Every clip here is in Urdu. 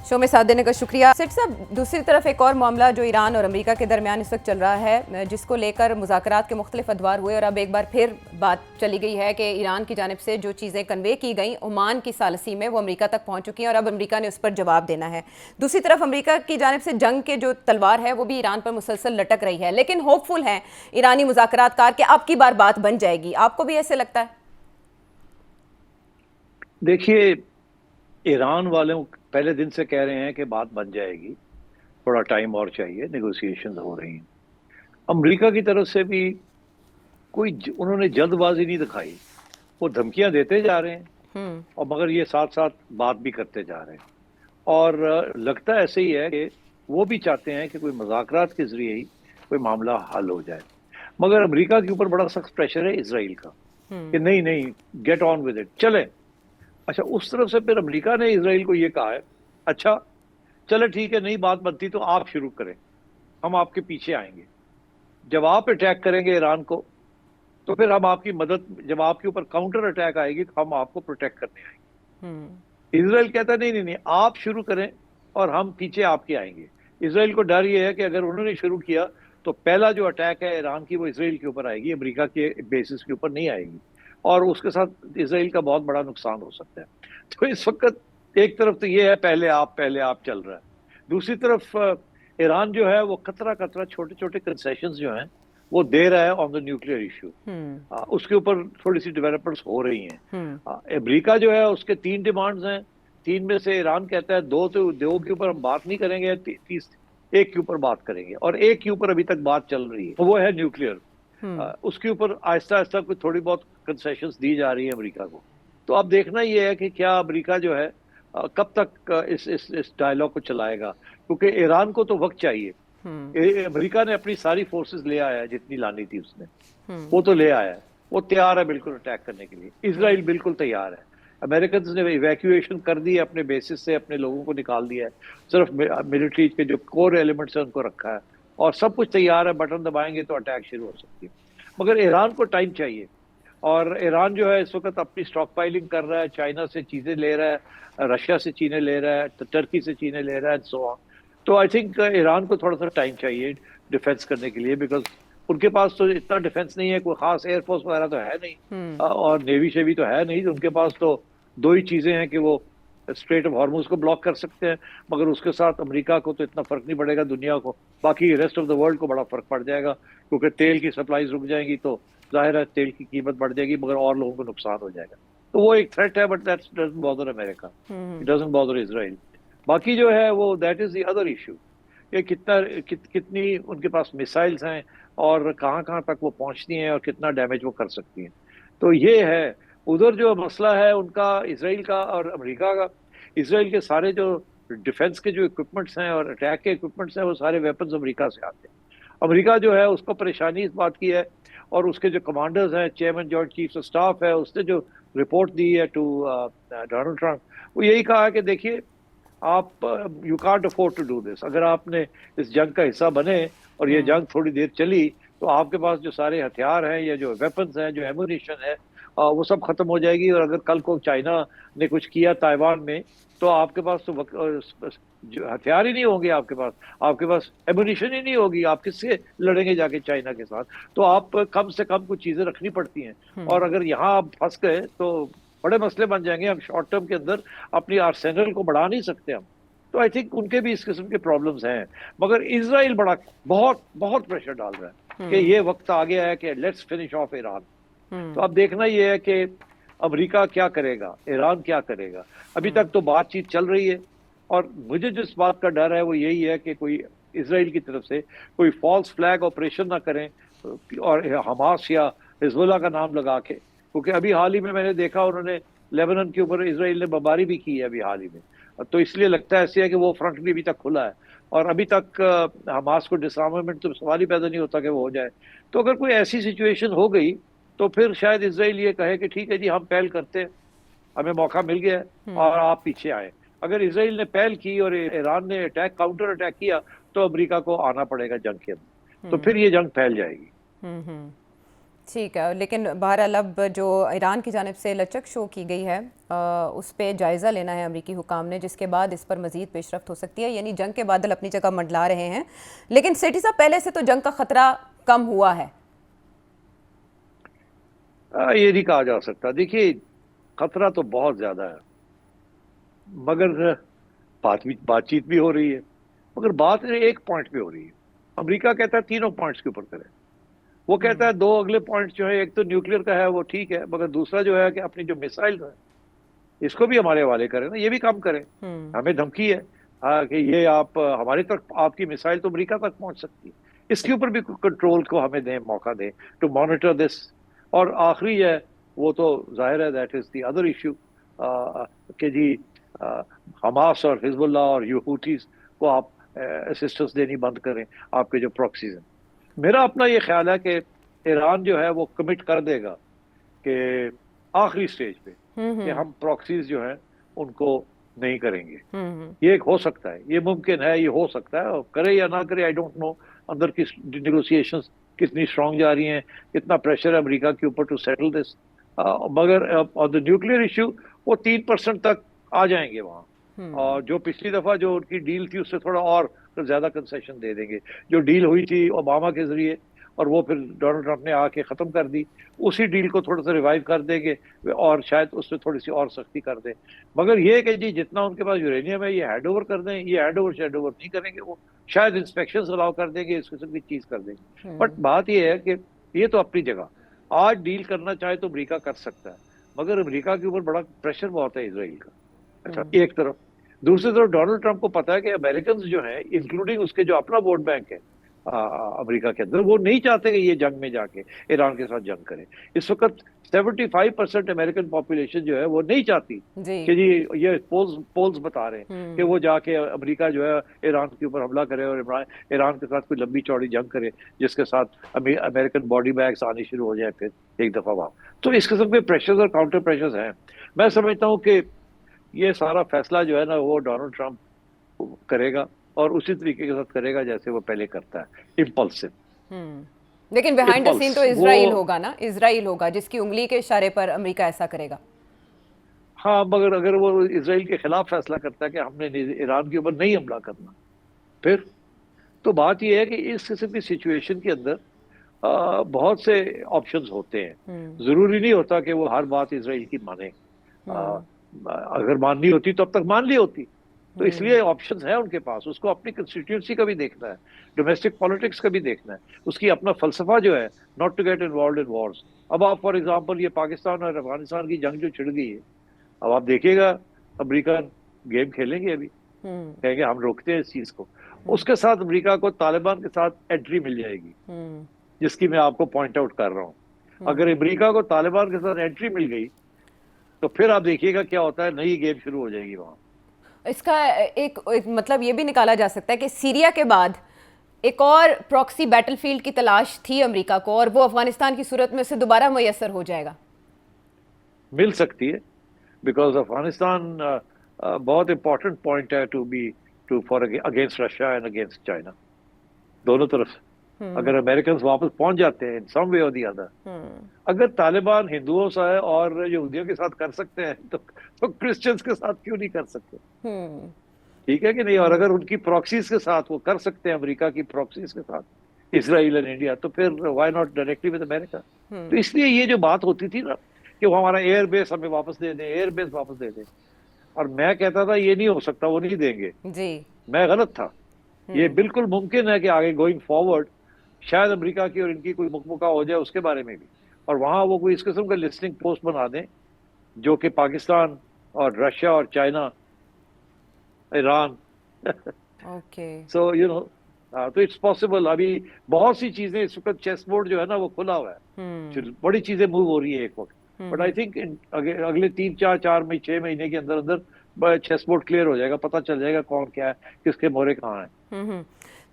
شو میں ساتھ دینے کا شکریہ سیٹ صاحب. دوسری طرف ایک اور معاملہ جو ایران اور امریکہ کے درمیان اس وقت چل رہا ہے، جس کو لے کر مذاکرات کے مختلف ادوار ہوئے اور اب ایک بار پھر بات چلی گئی ہے کہ ایران کی جانب سے جو چیزیں کنوے کی گئیں عمان کی ثالثی میں وہ امریکہ تک پہنچ چکی ہیں اور اب امریکہ نے اس پر جواب دینا ہے. دوسری طرف امریکہ کی جانب سے جنگ کے جو تلوار ہے وہ بھی ایران پر مسلسل لٹک رہی ہے، لیکن ہوپ فل ہیں ایرانی مذاکرات کار کہ اب کی بار بات بن جائے گی. آپ کو بھی ایسے لگتا ہے؟ دیکھیے، ایران والوں پہلے دن سے کہہ رہے ہیں کہ بات بن جائے گی، تھوڑا ٹائم اور چاہیے، نیگوسیشنز ہو رہی ہیں. امریکہ کی طرف سے بھی انہوں نے جلد بازی نہیں دکھائی، وہ دھمکیاں دیتے جا رہے ہیں اور مگر یہ ساتھ ساتھ بات بھی کرتے جا رہے ہیں. اور لگتا ایسے ہی ہے کہ وہ بھی چاہتے ہیں کہ کوئی مذاکرات کے ذریعے ہی کوئی معاملہ حل ہو جائے. مگر امریکہ کے اوپر بڑا سخت پریشر ہے اسرائیل کا کہ نہیں گیٹ آن ود اٹ، چلیں. اچھا، اس طرف سے پھر امریکہ نے اسرائیل کو یہ کہا ہے اچھا چلے ٹھیک ہے، نہیں بات بنتی تو آپ شروع کریں، ہم آپ کے پیچھے آئیں گے. جب آپ اٹیک کریں گے ایران کو تو پھر ہم آپ کی مدد، جب آپ کے اوپر کاؤنٹر اٹیک آئے گی تو ہم آپ کو پروٹیکٹ کرنے آئیں گے. اسرائیل کہتا ہے نہیں آپ شروع کریں اور ہم پیچھے آپ کے آئیں گے. اسرائیل کو ڈر یہ ہے کہ اگر انہوں نے شروع کیا تو پہلا جو اٹیک ہے ایران کی وہ اسرائیل کے اوپر آئے گی، امریکہ کے بیسس کے اوپر نہیں آئے گی، اور اس کے ساتھ اسرائیل کا بہت بڑا نقصان ہو سکتا ہے. تو اس وقت ایک طرف تو یہ ہے پہلے آپ چل رہا ہے، دوسری طرف ایران جو ہے وہ قطرہ چھوٹے چھوٹے کنسیشنز جو ہیں وہ دے رہا ہے آن دا نیوکلیئر ایشو. اس کے اوپر تھوڑی سی ڈیولپمنٹس ہو رہی ہیں. امریکہ جو ہے اس کے 3 ڈیمانڈز ہیں، 3 میں سے ایران کہتا ہے 2 کے اوپر ہم بات نہیں کریں گے، ایک کے اوپر بات کریں گے، اور ایک کے اوپر ابھی تک بات چل رہی ہے، وہ ہے نیوکلیئر. اس کے اوپر آہستہ آہستہ کوئی تھوڑی بہت کنسیشنز دی جا رہی ہیں امریکہ کو. تو اب دیکھنا یہ ہے کہ کیا امریکہ جو ہے کب تک اس ڈائلاگ کو چلائے گا، کیونکہ ایران کو تو وقت چاہیے. امریکہ نے اپنی ساری فورسز لے آیا ہے، جتنی لانی تھی اس نے وہ تو لے آیا ہے، وہ تیار ہے بالکل اٹیک کرنے کے لیے. اسرائیل بالکل تیار ہے. امریکنز نے ایویکویشن کر دی ہے، اپنے بیسس سے اپنے لوگوں کو نکال دیا ہے، صرف ملٹری کے جو کور ایلیمنٹس ہیں ان کو رکھا ہے، اور سب کچھ تیار ہے. بٹن دبائیں گے تو اٹیک شروع ہو سکتی ہے. مگر ایران کو ٹائم چاہیے، اور ایران جو ہے اس وقت اپنی سٹاک پائلنگ کر رہا ہے، چائنا سے چیزیں لے رہا ہے، رشیا سے چیزیں لے رہا ہے، ٹرکی سے چیزیں لے رہا ہے، سو آن. تو آئی تھنک ایران کو تھوڑا سا ٹائم چاہیے ڈیفینس کرنے کے لیے، بیکاز ان کے پاس تو اتنا ڈیفینس نہیں ہے، کوئی خاص ایئر فورس وغیرہ تو ہے نہیں، اور نیوی شیوی تو ہے نہیں. ان کے پاس تو 2 ہی چیزیں ہیں کہ وہ اسٹریٹ آف ہارموز کو بلاک کر سکتے ہیں، مگر اس کے ساتھ امریکہ کو تو اتنا فرق نہیں پڑے گا، دنیا کو، باقی ریسٹ آف دا ورلڈ کو بڑا فرق پڑ جائے گا، کیونکہ تیل کی سپلائیز رک جائیں گی تو ظاہر ہے تیل کی قیمت بڑھ جائے گی، مگر اور لوگوں کو نقصان ہو جائے گا. تو وہ ایک تھریٹ ہے، بٹ دیٹ ڈزنٹ بادر امریکہ، اٹ ڈزنٹ بادر اسرائیل. باقی جو ہے وہ that is the other issue کہ کتنی ان کے پاس میسائلز ہیں اور کہاں تک وہ پہنچتی ہیں اور کتنا ڈیمیج وہ کر سکتی ہیں. تو یہ ہے ادھر جو مسئلہ ہے ان کا، اسرائیل کا اور امریکہ کا. اسرائیل کے سارے جو ڈیفنس کے جو اکوپمنٹس ہیں اور اٹیک کے اکوپمنٹس ہیں وہ سارے ویپنز امریکہ سے آتے ہیں. امریکہ جو ہے اس کو پریشانی اس بات کی ہے، اور اس کے جو کمانڈرز ہیں، chairman joint chiefs of staff ہے، اس نے جو رپورٹ دی ہے ٹو ڈونلڈ ٹرمپ، وہ یہی کہا کہ دیکھیے آپ you can't afford to do this. اگر آپ نے اس جنگ کا حصہ بنے اور یہ جنگ تھوڑی دیر چلی تو آپ کے پاس جو سارے ہتھیار ہیں یا جو ویپنز ہیں، جو ایمونیشن ہے، وہ سب ختم ہو جائے گی. اور اگر کل کو چائنا نے کچھ کیا تائیوان میں تو آپ کے پاس تو ہتھیار ہی نہیں ہوں گے، آپ کے پاس ایمونیشن ہی نہیں ہوگی، آپ کس سے لڑیں گے جا کے چائنا کے ساتھ. تو آپ کم سے کم کچھ چیزیں رکھنی پڑتی ہیں، اور اگر یہاں آپ پھنس گئے تو بڑے مسئلے بن جائیں گے. ہم شارٹ ٹرم کے اندر اپنی آرسینل کو بڑھا نہیں سکتے ہم. تو آئی تھنک ان کے بھی اس قسم کے پرابلمز ہیں. مگر اسرائیل بہت پریشر ڈال رہا ہے کہ یہ وقت آ گیا ہے کہ لیٹس فنش آف ایران. تو اب دیکھنا یہ ہے کہ امریکہ کیا کرے گا، ایران کیا کرے گا. ابھی تک تو بات چیت چل رہی ہے، اور مجھے جس بات کا ڈر ہے وہ یہی ہے کہ کوئی اسرائیل کی طرف سے کوئی فالس فلیگ آپریشن نہ کریں اور حماس یا حزب اللہ کا نام لگا کے، کیونکہ ابھی حال ہی میں نے دیکھا انہوں نے لیبنان کے اوپر اسرائیل نے بمباری بھی کی ہے ابھی حال ہی میں. تو اس لیے لگتا ہے ایسے ہے کہ وہ فرنٹ بھی ابھی تک کھلا ہے، اور ابھی تک حماس کو ڈسارمامنٹ تو سوال ہی پیدا نہیں ہوتا کہ وہ ہو جائے. تو اگر کوئی ایسی سچویشن ہو گئی تو پھر شاید اسرائیل یہ کہے کہ ٹھیک ہے جی ہم پہل کرتے ہیں، ہمیں موقع مل گیا ہے اور آپ پیچھے آئے. اگر اسرائیل نے پہل کی اور ایران نے کاؤنٹر اٹیک کیا تو امریکہ کو آنا پڑے گا جنگ کے اندر، تو پھر یہ جنگ پھیل جائے گی. ٹھیک ہے، لیکن بہرحال اب جو ایران کی جانب سے لچک شو کی گئی ہے اس پہ جائزہ لینا ہے امریکی حکام نے، جس کے بعد اس پر مزید پیش رفت ہو سکتی ہے. یعنی جنگ کے بادل اپنی جگہ منڈلا رہے ہیں، لیکن سیٹھی صاحب پہلے سے تو جنگ کا خطرہ کم ہوا ہے. یہ نہیں کہا جا سکتا. دیکھیے خطرہ تو بہت زیادہ ہے، مگر بات چیت بھی ہو رہی ہے، مگر بات ایک پوائنٹ پہ ہو رہی ہے. امریکہ کہتا ہے تینوں پوائنٹس کے اوپر کریں، وہ کہتا ہے دو اگلے پوائنٹ جو ہے، ایک تو نیوکلیر کا ہے وہ ٹھیک ہے، مگر دوسرا جو ہے کہ اپنی جو میسائل ہے اس کو بھی ہمارے حوالے کریں نا، یہ بھی کام کریں. ہمیں دھمکی ہے کہ یہ آپ ہماری تک آپ کی میسائل تو امریکہ تک پہنچ سکتی ہے، اس کے اوپر بھی کنٹرول کو ہمیں دیں، موقع دیں ٹو مانیٹر دس. اور آخری ہے وہ تو ظاہر ہے that is the other issue کہ جی حماس اور حزب اللہ اور یہوٹیز کو آپ اسسٹنس دینی بند کریں آپ کے جو پراکسیز ہیں. میرا اپنا یہ خیال ہے کہ ایران جو ہے وہ کمٹ کر دے گا کہ آخری سٹیج پہ کہ ہم پراکسیز جو ہیں ان کو نہیں کریں گے. یہ ایک ہو سکتا ہے، یہ ممکن ہے، یہ ہو سکتا ہے، کرے یا نہ کرے آئی ڈونٹ نو اندر کی نیگوسیشنز کتنی اسٹرانگ جا رہی ہیں، کتنا پریشر ہے امریکہ کے اوپر ٹو سیٹل دس. مگر آن دا نیوکلیر ایشو وہ 3% تک آ جائیں گے وہاں، اور جو پچھلی دفعہ جو ان کی ڈیل تھی اس سے تھوڑا اور زیادہ کنسیشن دے دیں گے. جو ڈیل ہوئی تھی اوباما کے ذریعے اور وہ پھر ڈونلڈ ٹرمپ نے آ کے ختم کر دی، اسی ڈیل کو تھوڑا سا ریوائیو کر دیں گے اور شاید اس میں تھوڑی سی اور سختی کر دیں. مگر یہ کہ جی جتنا ان کے پاس یورینیم ہے یہ ہینڈ اوور کر دیں، یہ ہینڈ اوور نہیں کریں گے. وہ شاید انسپیکشن الاؤ کر دیں گے، اس قسم کی چیز کر دیں گے. بٹ بات یہ ہے کہ یہ تو اپنی جگہ آج ڈیل کرنا چاہے تو امریکہ کر سکتا ہے، مگر امریکہ کے اوپر بڑا پریشر بہت ہے اسرائیل کا. اچھا ایک طرف، دوسری طرف ڈونلڈ ٹرمپ کو پتا ہے کہ امریکنز جو ہیں انکلوڈنگ اس کے جو اپنا ووٹ بینک ہے امریکہ کے اندر، وہ نہیں چاہتے کہ یہ جنگ میں جا کے ایران کے ساتھ جنگ کرے. اس وقت 75% امریکن پاپولیشن جو ہے وہ نہیں چاہتی کہ جی یہ پولز بتا رہے ہیں کہ وہ جا کے امریکہ جو ہے ایران کے اوپر حملہ کرے اور ایران کے ساتھ کوئی لمبی چوڑی جنگ کرے جس کے ساتھ امریکن باڈی بیگز آنی شروع ہو جائیں پھر ایک دفعہ وہاں. تو اس قسم کے پریشرز اور کاؤنٹر پریشرز ہیں. میں سمجھتا ہوں کہ یہ سارا فیصلہ جو ہے نا وہ ڈونلڈ ٹرمپ کرے گا اور اسی طریقے کے ساتھ کرے گا جیسے وہ پہلے کرتا ہے، امپلسو. لیکن بیہائنڈ دا سین تو اسرائیل ہوگا نا، اسرائیل ہوگا جس کی انگلی کے اشارے پر امریکہ ایسا کرے گا. ہاں مگر اگر وہ اسرائیل کے خلاف فیصلہ کرتا ہے کہ ہم نے ایران کے اوپر نہیں حملہ کرنا، پھر تو بات یہ ہے کہ اس قسم کی سچویشن کے اندر بہت سے آپشنز ہوتے ہیں. ضروری نہیں ہوتا کہ وہ ہر بات اسرائیل کی مانے، اگر ماننی ہوتی تو اب تک مان لی ہوتی. تو اس لیے آپشنز ہیں ان کے پاس، اس کو اپنی کنسٹیٹیوئنسی کا بھی دیکھنا ہے، ڈومیسٹک پالیٹکس کا بھی دیکھنا ہے، اس کی اپنا فلسفہ جو ہے not to get involved in wars. اب آپ فار ایگزامپل یہ پاکستان اور افغانستان کی جنگ جو چھڑ گئی ہے، اب آپ دیکھیے گا امریکہ گیم کھیلیں گے، ابھی کہیں گے ہم روکتے ہیں اس چیز کو. اس کے ساتھ امریکہ کو طالبان کے ساتھ انٹری مل جائے گی، جس کی میں آپ کو پوائنٹ آؤٹ کر رہا ہوں. اگر امریکہ کو طالبان کے ساتھ انٹری مل گئی تو پھر آپ دیکھیے گا کیا ہوتا ہے، نئی گیم شروع ہو جائے گی وہاں. اس کا ایک مطلب یہ بھی نکالا جا سکتا ہے کہ سیریا کے بعد ایک اور پراکسی بیٹل فیلڈ کی تلاش تھی امریکہ کو، اور وہ افغانستان کی صورت میں اسے دوبارہ میسر ہو جائے گا. مل سکتی ہے، بیکاز افغانستان بہت امپورٹنٹ پوائنٹ ہے for against Russia and against China, دونوں طرف. اگر امریکنز واپس پہنچ جاتے ہیں ان سم وے اور دی ادر، اگر طالبان ہندوؤں سے اور یہودیوں کے ساتھ کر سکتے ہیں تو کرسچنز کے ساتھ کیوں نہیں کر سکتے؟ ٹھیک ہے کہ نہیں؟ اور اگر ان کی پراکسیز کے ساتھ وہ کر سکتے ہیں، امریکہ کی پراکسیز کے ساتھ اسرائیل اور انڈیا، تو پھر وائی ناٹ ڈائریکٹلی ود امریکہ. تو اس لیے یہ جو بات ہوتی تھی نا کہ وہ ہمارا ایئر بیس ہمیں واپس دے دیں، ایئر بیس واپس دے دیں، اور میں کہتا تھا یہ نہیں ہو سکتا، وہ نہیں دیں گے. میں غلط تھا. یہ بالکل ممکن ہے کہ آگے گوئنگ فارورڈ شاید امریکہ کی اور ان کی کوئی مکمکہ ہو جائے اس کے بارے میں بھی، اور وہاں وہ کوئی اس قسم کا لسٹنگ پوسٹ بنا دیں جو کہ پاکستان اور رشیا اور China, Iran, so you know, تو اٹس پاسبل. ابھی بہت سی چیزیں اس وقت چیس بورڈ جو ہے نا وہ کھلا ہوا ہے، بڑی چیزیں موو ہو رہی ہیں ایک وقت. بٹ آئی تھنک اگلے 3 4 مہینے کے اندر اندر چیس بورڈ کلیئر ہو جائے گا، پتہ چل جائے گا کون کیا ہے، کس کے مورے کہاں ہیں.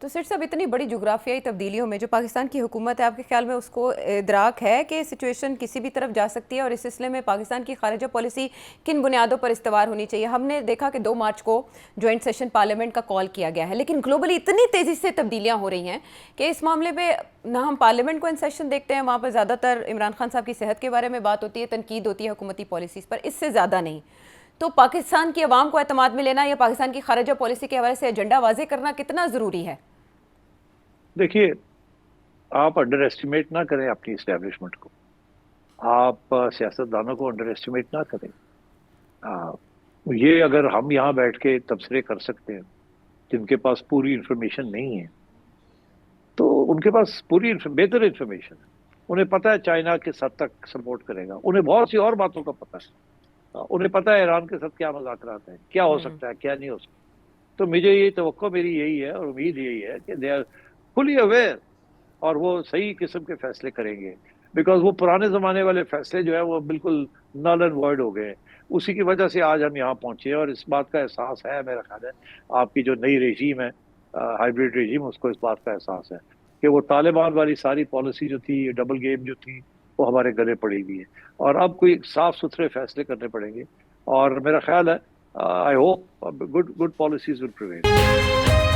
تو سر صاحب اتنی بڑی جغرافیائی تبدیلیوں میں جو پاکستان کی حکومت ہے، آپ کے خیال میں اس کو ادراک ہے کہ سچویشن کسی بھی طرف جا سکتی ہے، اور اس سلسلے میں پاکستان کی خارجہ پالیسی کن بنیادوں پر استوار ہونی چاہیے؟ ہم نے دیکھا کہ 2 مارچ کو جوائنٹ سیشن پارلیمنٹ کا کال کیا گیا ہے، لیکن گلوبلی اتنی تیزی سے تبدیلیاں ہو رہی ہیں کہ اس معاملے پہ نہ ہم پارلیمنٹ کو ان سیشن دیکھتے ہیں، وہاں پر زیادہ تر عمران خان صاحب کی صحت کے بارے میں بات ہوتی ہے، تنقید ہوتی ہے حکومتی پالیسیز پر، اس سے زیادہ نہیں۔ تو پاکستان کی عوام کو اعتماد میں لینا یا پاکستان کی خارجہ پالیسی کے حوالے سے ایجنڈا واضح کرنا کتنا ضروری ہے؟ دیکھیے، آپ انڈر ایسٹیمیٹ نہ کریں اپنی اسٹیبلشمنٹ کو، آپ سیاستدانوں کو انڈر ایسٹیمیٹ نہ کریں۔ یہ اگر ہم یہاں بیٹھ کے تبصرے کر سکتے ہیں جن کے پاس پوری انفارمیشن نہیں ہے، تو ان کے پاس پوری بہتر انفارمیشن ہے، انہیں پتہ ہے چائنا کس حد تک سپورٹ کرے گا، انہیں بہت سی اور باتوں کا پتہ ہے، انہیں پتہ ہے ایران کے ساتھ کیا مذاکرات ہیں، کیا ہو سکتا ہے کیا نہیں ہو سکتا۔ تو مجھے یہ توقع میری یہی ہے اور امید یہی ہے کہ دے آر فلی اویئر، اور وہ صحیح قسم کے فیصلے کریں گے، بیکاز وہ پرانے زمانے والے فیصلے جو ہے وہ بالکل نل اینڈ وائڈ ہو گئے ہیں۔ اسی کی وجہ سے آج ہم یہاں پہنچے ہیں، اور اس بات کا احساس ہے، میرا خیال ہے آپ کی جو نئی رجیم ہے، ہائیبریڈ رجیم، اس کو اس بات کا احساس ہے کہ وہ طالبان والی ساری پالیسی جو تھی، ڈبل گیم جو تھی، وہ ہمارے گلے پڑی ہوئی ہے، اور اب کوئی صاف ستھرے فیصلے کرنے پڑیں گے، اور میرا خیال ہے I hope good policies will prevail.